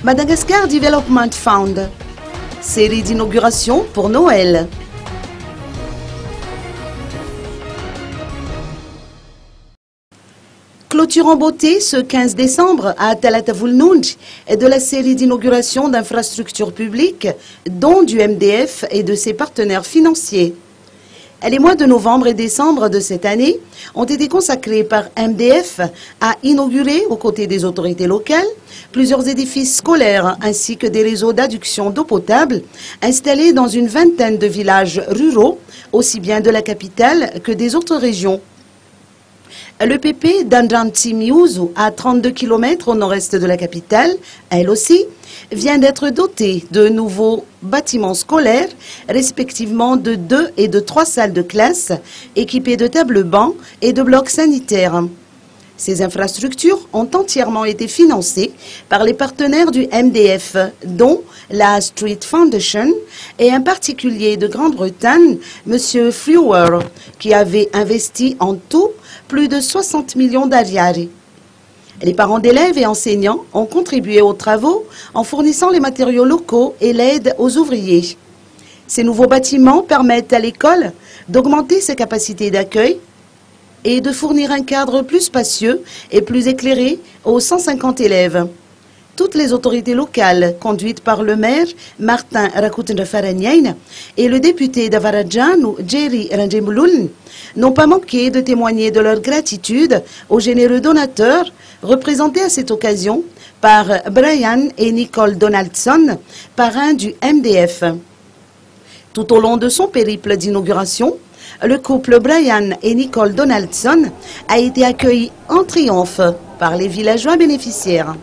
Madagascar Development Fund. Série d'inauguration pour Noël. Clôture en beauté ce 15 décembre à Talatavulnunj et de la série d'inauguration d'infrastructures publiques, dont du MDF et de ses partenaires financiers. Les mois de novembre et décembre de cette année ont été consacrés par MDF à inaugurer, aux côtés des autorités locales, plusieurs édifices scolaires ainsi que des réseaux d'adduction d'eau potable installés dans une vingtaine de villages ruraux, aussi bien de la capitale que des autres régions. Le PP d'Andranti-Miuzu, à 32 km au nord-est de la capitale, elle aussi, vient d'être dotée de nouveaux bâtiments scolaires, respectivement de 2 et de 3 salles de classe, équipées de tables-bancs et de blocs sanitaires. Ces infrastructures ont entièrement été financées par les partenaires du MDF, dont la Street Foundation et un particulier de Grande-Bretagne, M. Frewer, qui avait investi en tout plus de 60 millions d'ariari. Les parents d'élèves et enseignants ont contribué aux travaux en fournissant les matériaux locaux et l'aide aux ouvriers. Ces nouveaux bâtiments permettent à l'école d'augmenter ses capacités d'accueil et de fournir un cadre plus spacieux et plus éclairé aux 150 élèves. Toutes les autorités locales, conduites par le maire Martin Rakoutenrefaranyain et le député d'Avaradjan, Jerry Ranjemulun, n'ont pas manqué de témoigner de leur gratitude aux généreux donateurs, représentés à cette occasion par Brian et Nicole Donaldson, parrains du MDF. Tout au long de son périple d'inauguration, le couple Brian et Nicole Donaldson a été accueilli en triomphe par les villageois bénéficiaires.